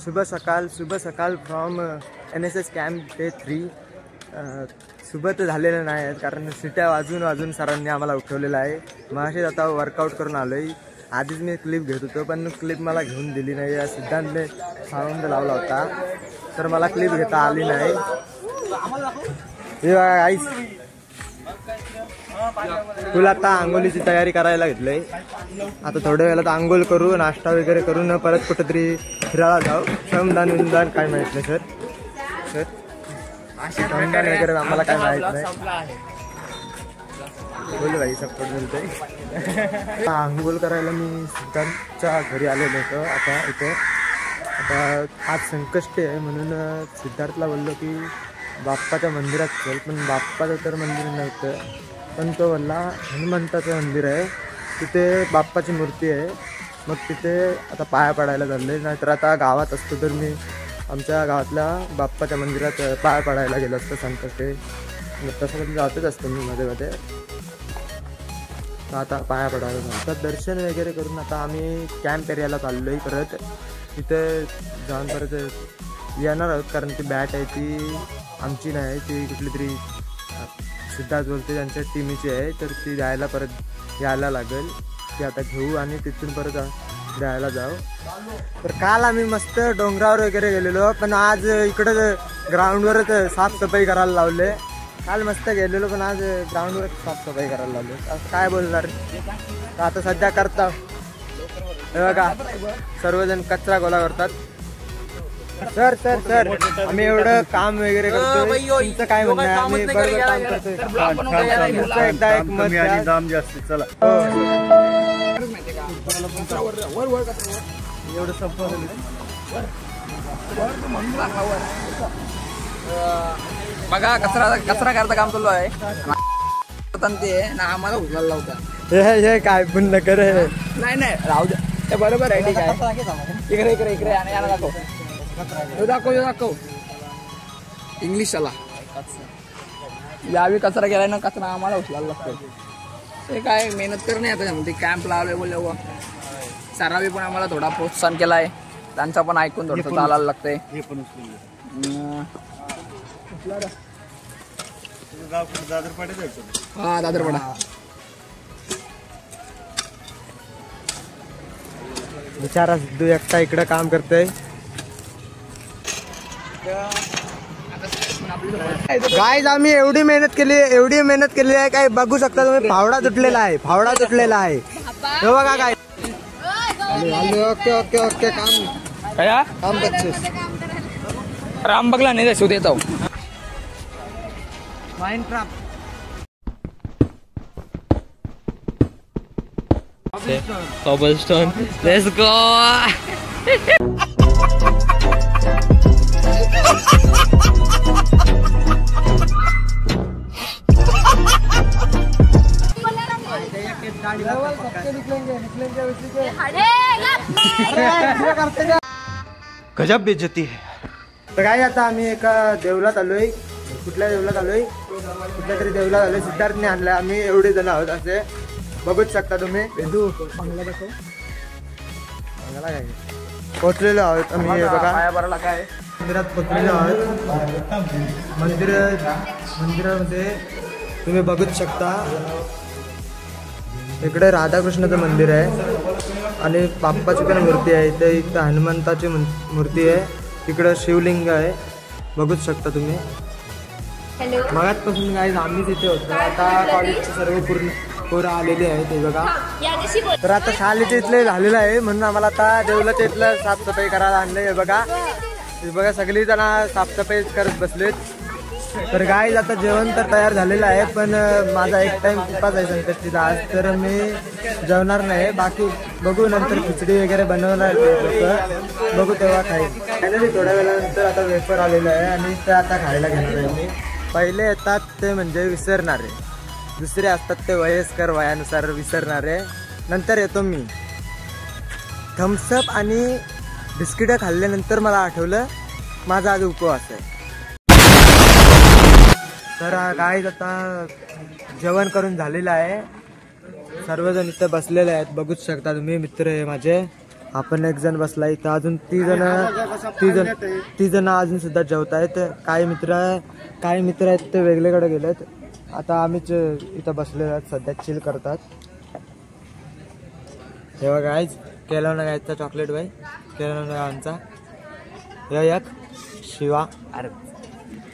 शुभ सकाळ from NSS camp day 3. शुभ तर झालेलं नाही आहेत कारण सिट्या वाजून सरांनी आम्हाला उठवलेलं आहे. मगाशीच आता वर्कआउट करून आलो आहे. आधीच मी क्लिप घेत होतो पण क्लिप मला घेऊन दिली नाही. या सिद्धांतने साऊंड लावला होता तर मला क्लिप घेता आली नाही. हे बघा गाईस, तुला आता आंघोळीची तयारी करायला घेतलंय. आता थोड्या वेळात आंघोळ करू, नाश्ता वगैरे करून परत कुठेतरी फिरायला जाऊ. श्रमदान विंदान काय माहित नाही सर. श्रमदान वगैरे आम्हाला काय माहित नाही. बोल भाई सपोर्ट बोलतोय. आंघोळ करायला मी सिद्धार्थच्या घरी आलेलो होतो. आता आज संकष्टी आहे म्हणून सिद्धार्थला बोललो की बाप्पाच्या मंदिरात चल, पण बाप्पाचं तर मंदिर नव्हतं. पण तो बोलला हनुमंताचं मंदिर आहे, तिथे बाप्पाची मूर्ती आहे. मग तिथे आता पाया पडायला चालले. नाहीतर आता गावात असतो तर मी आमच्या गावातल्या बाप्पाच्या मंदिरात पाया पडायला गेलो असतो संकष्टी. तसं कधी जातच असतो मी मध्ये. आता पाया पडायला जातो. तर दर्शन वगैरे करून आता आम्ही कॅम्प एरियाला चाललो आहे. परत तिथे जाऊन परत येणार आहोत कारण ती बॅट आहे ती आमची नाही, ती कुठली तरी सिद्धार्थ बोलते त्यांच्या टीमची आहे. तर ती परत यायला लागेल. ती आता घेऊ आणि तिथून परत द्यायला जाऊ. तर काल आम्ही मस्त डोंगरावर वगैरे गेलेलो, पण आज इकडं ग्राउंडवरच साफसफाई करायला लावले. काल मस्त गेलेलो पण आज ग्राउंडवरच साफसफाई करायला लावले. असं काय बोलणार. तर आता सध्या करता हे बघा सर्वजण कचरा गोळा करतात. सर आम्ही एवढं काम वगैरे करतो, तुमचं काय म्हणणं आहे? आम्ही बरोबर काम करतोय. एकदा एक मत दाम जास्त. चला एवढं संपवलं बघा. कचरा करता काम चालू आहे ना. आम्हाला उचलायला लावता. हे काय पण न करे. नाही राहू द्या, ते बरोबर आहे. ठीक आहे. इकडे आणि दाखव इंग्लिश चला. यावी कचरा केलाय ना, कचरा आम्हाला उचलायला लागतो. ते काय मेहनत करणे. आता ते कॅम्प लावले बोलले व सरावी पण आम्हाला थोडा प्रोत्साहन केलाय. त्यांचा पण ऐकून थोडंसं चालायला लागतंय. हा दादरपाडा. बिचारा सिद्धू एकटा इकडं काम करतोय. गाईज आम्ही एवढी मेहनत केली आहे. काय बघू शकता तुम्ही, फावडा तुटलेला आहे. हे बघा काय. ओके काम बच्चे राम बघला नाही शोध येतो. Cobblestone. Let's go. गजब बेइज्जती है. तर काय आता आम्ही एका देवळात आलोय. कुठल्या तरी देवळात आलोय. सिद्धार्थने आणलं. आम्ही एवढे जण आहोत असे बघूच शकता तुम्ही. पोचलेलो आहोत आम्ही. हे बघा काय मंदिरात पोचलेलो आहोत. मंदिरामध्ये तुम्ही बघूच शकता. इकडे राधाकृष्णाचं मंदिर आहे आणि बाप्पाची पण मूर्ती आहे. इथं हनुमंताची मूर्ती आहे. तिकडं शिवलिंग आहे. बघूच शकता तुम्ही. मगाचपासून काय आम्हीच इथे होतो. आता कॉलेजचे सर्व पोरं आलेली आहेत. ते बघा. तर आता शाळेच्या इथले झालेलं आहे म्हणून आम्हाला आता देवळाच्या इथलं साफसफाई करायला आणलंय. हे बघा सगळी जण साफसफाई करत बसलेत. तर गाईज आता जेवण तर तयार झालेलं आहे, पण माझा एक टाइम उपास आहे संकष्टीचा आज. तर मी जेवणार नाही. बाकी बघू नंतर खिचडी वगैरे बनवणार बघू तेव्हा खाईन. थोड्या वेळानंतर आता वेफर आलेलं आहे आणि ते आता खायला घेणार आहे मी. पहिले येतात ते म्हणजे विसरणारे, दुसरे असतात ते वयस्कर वयानुसार विसरणारे. नंतर येतो मी. थम्सअप आणि बिस्किटं खाल्ल्यानंतर मला आठवलं माझा आज उपवास आहे. तर गाईज आता जेवण करून झालेलं आहे. सर्वजण इथं बसलेले आहेत. बघूच शकता तुम्ही. मित्र आहे माझे. आपण एक जण बसला इथं, अजून ती जण अजून सुद्धा जेवत आहेत. काही मित्र आहेत ते वेगळीकडे गेलेत. आता आम्हीच इथं बसलेलो आहोत सध्या, चिल करतात. हे बघा गाईज, केलं गायचा चॉकलेट बाई, केलं गावांचा एक शिवा.